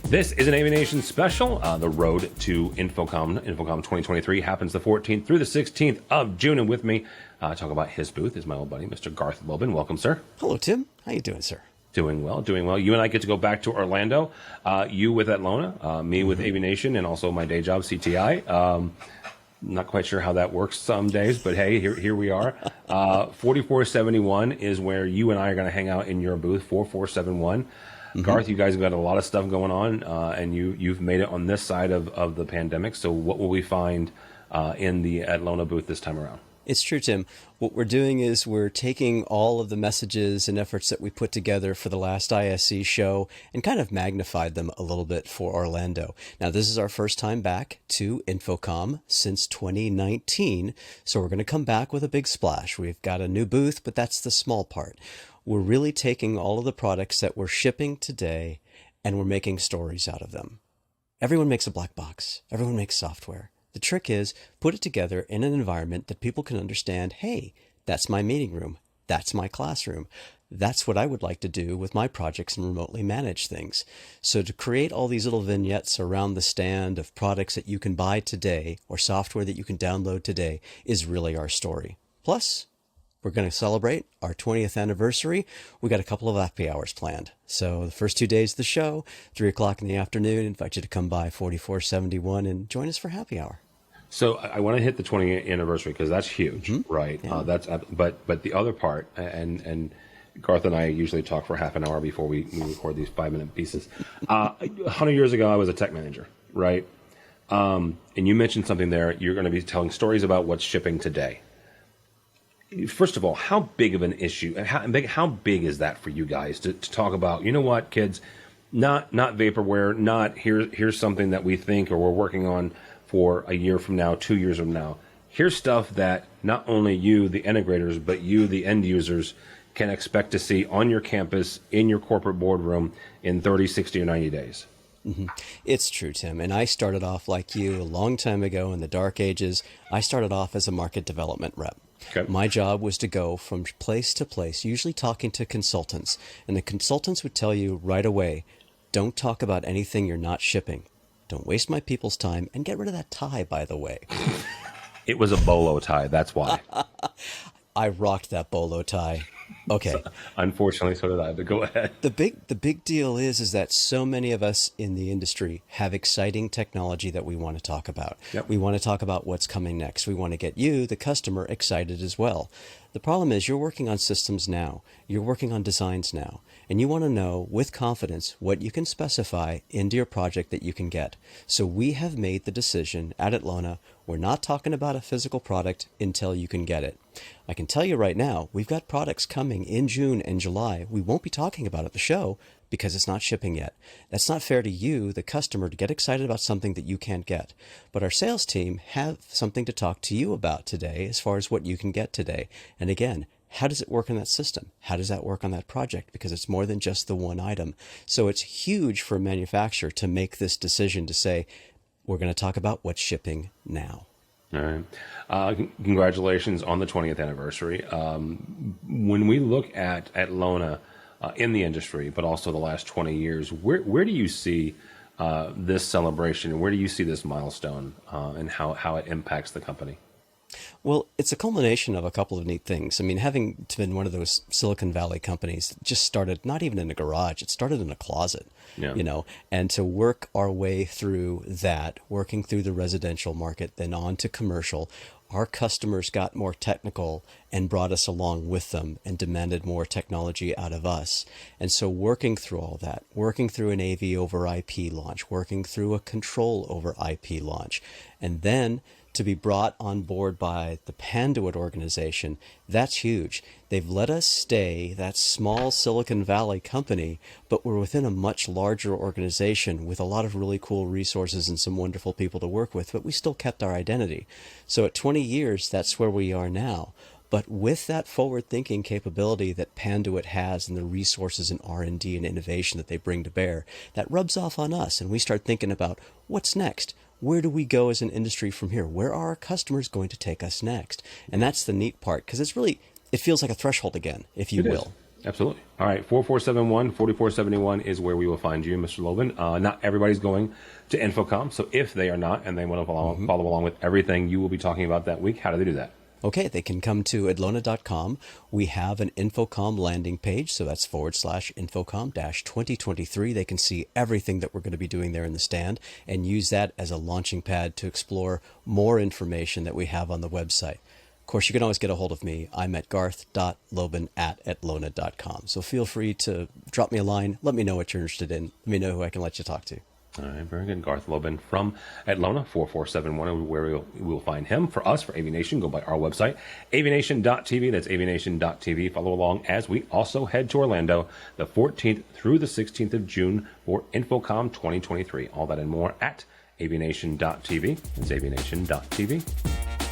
This is an AVNation special. The road to InfoComm 2023 happens the 14th through the 16th of June. And with me, talk about his booth is my old buddy, Mr. Garth Lobban. Welcome, sir. Hello, Tim. How you doing, sir? Doing well, doing well. You and I get to go back to Orlando. You with Atlona, me with AVNation, and also my day job, CTI. Not quite sure how that works some days, but hey, here we are. 4471 is where you and I are going to hang out in your booth, 4471. Garth, you guys have got a lot of stuff going on, and you've made it on this side of the pandemic. So what will we find in the Atlona booth this time around? It's true, Tim. What we're doing is we're taking all of the messages and efforts that we put together for the last ISC show and kind of magnified them a little bit for Orlando. Now, this is our first time back to InfoComm since 2019, so we're going to come back with a big splash. We've got a new booth, but that's the small part. We're really taking all of the products that we're shipping today and we're making stories out of them. Everyone makes a black box. Everyone makes software. The trick is put it together in an environment that people can understand, hey, that's my meeting room. That's my classroom. That's what I would like to do with my projects and remotely manage things. So to create all these little vignettes around the stand of products that you can buy today or software that you can download today is really our story. Plus, we're going to celebrate our 20th anniversary. We got a couple of happy hours planned. So the first 2 days of the show, 3 o'clock in the afternoon, invite you to come by 4471 and join us for happy hour. So I want to hit the 20th anniversary because that's huge, right? Yeah. But the other part, and Garth and I usually talk for half an hour before we record these 5-minute pieces. 100 years ago, I was a tech manager, right? And you mentioned something there. You're going to be telling stories about what's shipping today. First of all, how big of an issue, how big is that for you guys to talk about, you know what, kids, not vaporware, not here's something that we think or we're working on for a year from now, 2 years from now. Here's stuff that not only you, the integrators, but you, the end users, can expect to see on your campus, in your corporate boardroom in 30, 60, or 90 days. It's true, Tim. And I started off like you a long time ago in the dark ages. I started off as a market development rep. Okay. My job was to go from place to place, usually talking to consultants. And the consultants would tell you right away, don't talk about anything you're not shipping. Don't waste my people's time. And get rid of that tie, by the way. It was a bolo tie. That's why. I rocked that bolo tie. Okay. So, unfortunately, so did I, but go ahead. The big deal is that so many of us in the industry have exciting technology that we want to talk about. Yep. We want to talk about what's coming next. We want to get you, the customer, excited as well. The problem is you're working on systems now. You're working on designs now. And you want to know with confidence what you can specify into your project that you can get. So we have made the decision at Atlona, we're not talking about a physical product until you can get it. I can tell you right now, we've got products coming in June and July. We won't be talking about at the show because it's not shipping yet. That's not fair to you, the customer, to get excited about something that you can't get. But our sales team have something to talk to you about today as far as what you can get today. And again, how does it work in that system? How does that work on that project? Because it's more than just the one item. So it's huge for a manufacturer to make this decision to say, we're going to talk about what's shipping now. All right. Congratulations on the 20th anniversary. When we look at Atlona in the industry, but also the last 20 years, where do you see this celebration? Where do you see this milestone and how it impacts the company? Well, it's a culmination of a couple of neat things. I mean, having been one of those Silicon Valley companies that just started not even in a garage, it started in a closet, and to work our way through that, working through the residential market, then on to commercial, our customers got more technical and brought us along with them and demanded more technology out of us. And so working through all that, working through an AV over IP launch, working through a control over IP launch, and then to be brought on board by the Panduit organization, that's huge. They've let us stay that small Silicon Valley company, but we're within a much larger organization with a lot of really cool resources and some wonderful people to work with, but we still kept our identity. So at 20 years, that's where we are now. But with that forward-thinking capability that Panduit has and the resources in R&D and innovation that they bring to bear, that rubs off on us, and we start thinking about what's next. Where do we go as an industry from here? Where are our customers going to take us next? And that's the neat part, because it feels like a threshold again, if you will. Absolutely. All right, 4471 is where we will find you, Mr. Lobban. Not everybody's going to InfoComm, so if they are not and they want to follow along with everything you will be talking about that week, how do they do that? Okay, they can come to Atlona.com. We have an InfoComm landing page, so that's /InfoComm-2023. They can see everything that we're going to be doing there in the stand and use that as a launching pad to explore more information that we have on the website. Of course, you can always get a hold of me. I'm at garth.lobban@atlona.com. So feel free to drop me a line. Let me know what you're interested in. Let me know who I can let you talk to. All right, very good. Garth Lobban from Atlona, 4471, where we'll find him. For us, for AVNation, go by our website, avnation.tv. That's avnation.tv. Follow along as we also head to Orlando the 14th through the 16th of June for InfoComm 2023. All that and more at avnation.tv. It's avnation.tv.